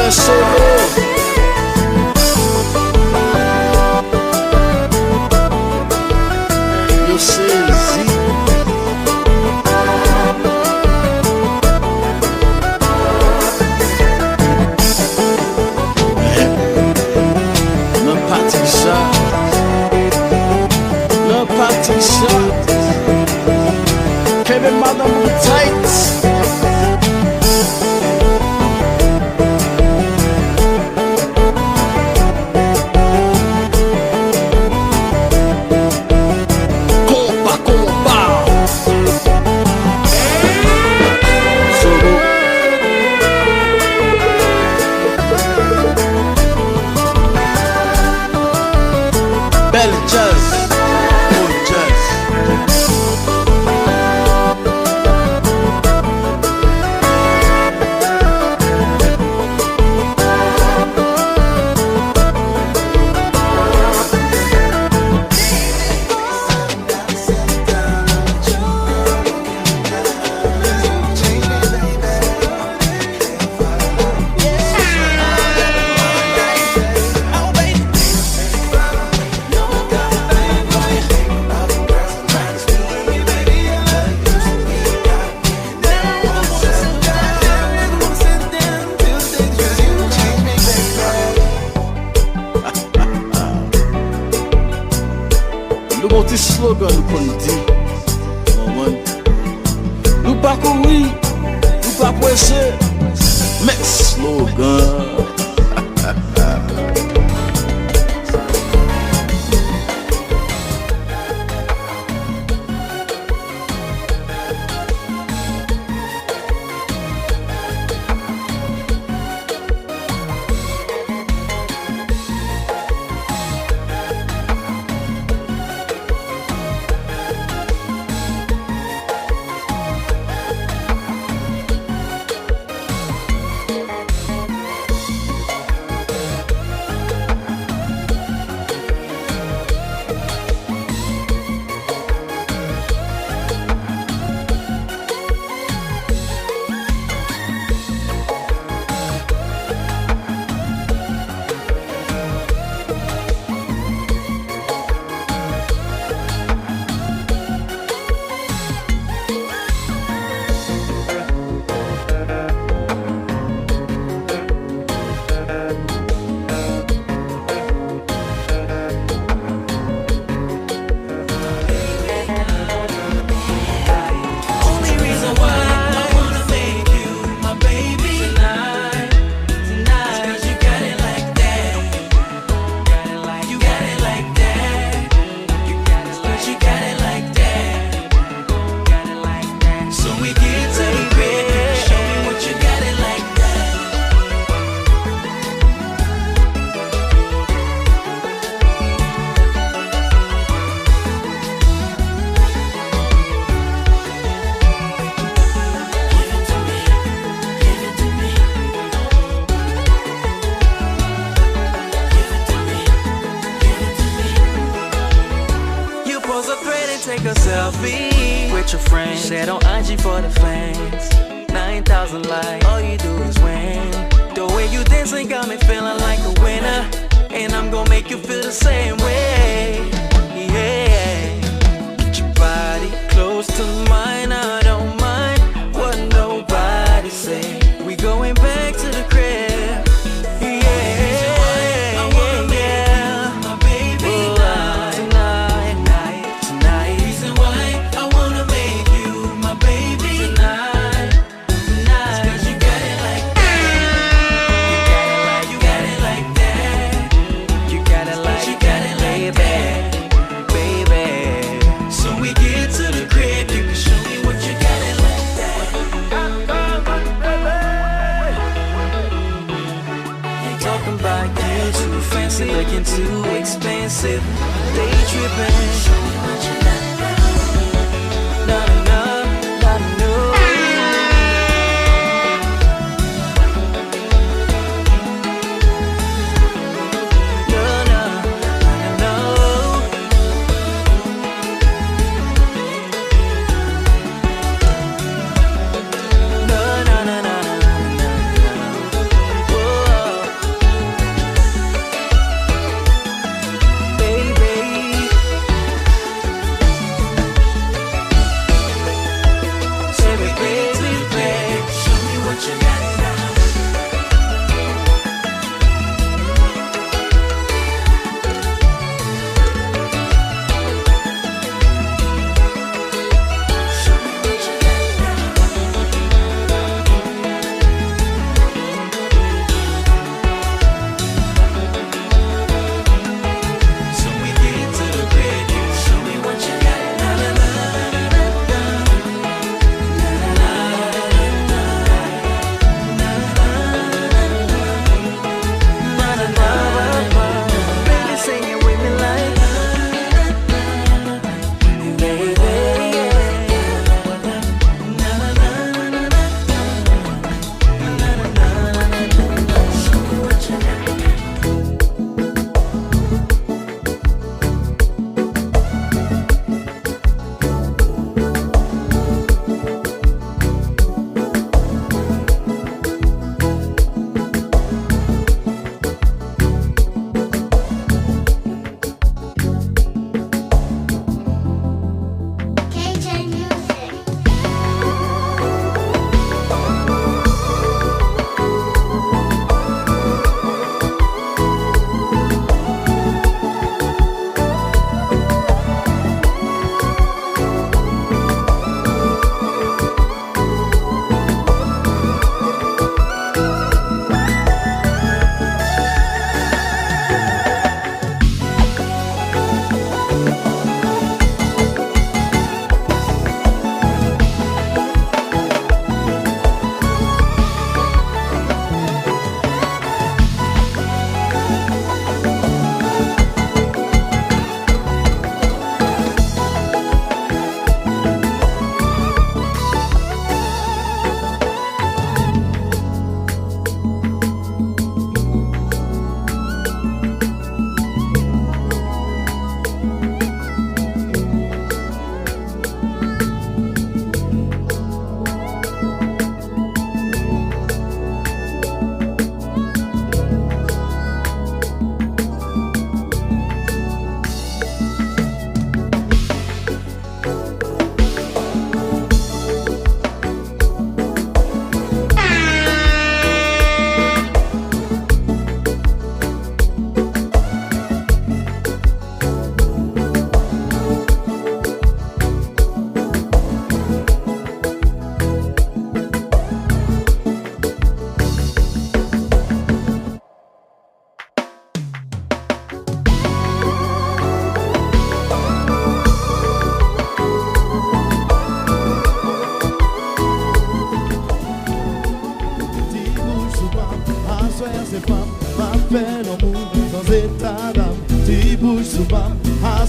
Martin Solo. Yo c'est Z. Le party shot. Kevin Madame Titre. Petit slogan pour nous dire. Nous pas courir, nous pas presser, mais slogan. Take a selfie with your friends. Share on IG for the fans. 9,000 likes, all you do is win. The way you dancing got me feeling like a winner. And I'm gonna make you feel the same way. Yeah. Get your body close to mine. I don't mind what nobody say. We going back to the crib. Looking too expensive, they tripping. Not enough, not enough. No, no, no. No, no, no, no, no, no. Whoa.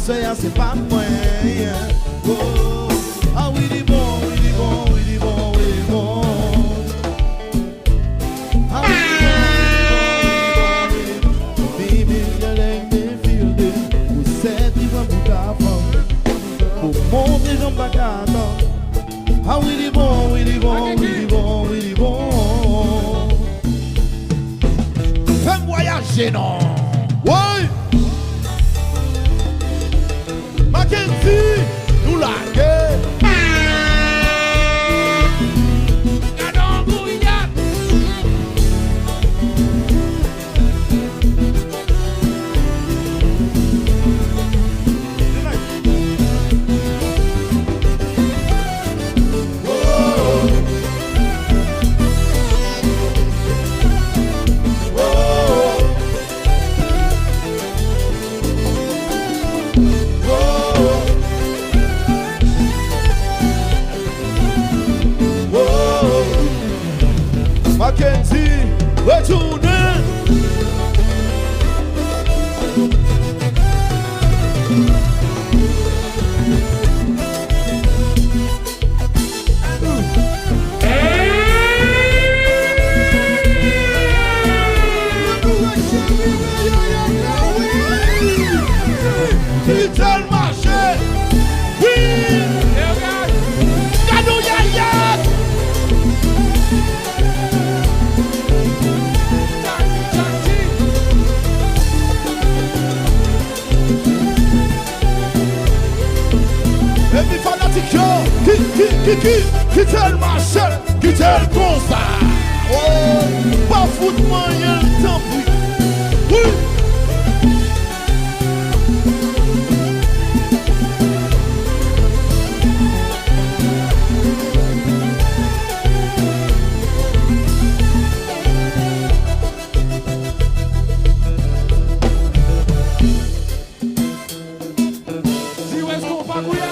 soya c'est pas moi. Oh, ah oui, il est bon, oui, il est bon, oui, il est bon, oui, il est bon. Ah oui, il est bon, baby, you let me feel it. Vous savez, il va vous t'apprendre. Pour monter, j'en pas qu'attendre. Ah oui, il est bon, oui, il est bon, oui, il est bon, oui, il est bon. Fais voyager, non? Oui! Mackenzie, nous la gueule. Gadon Gouyad. Mackenzie, retournez. Titre marché. Oui. Gouya. Et puis fanatique yo, qui tel marché, qui tel constat. Oh, pas foutre moyen le temps oui. Si où est-ce qu'on va Gouya?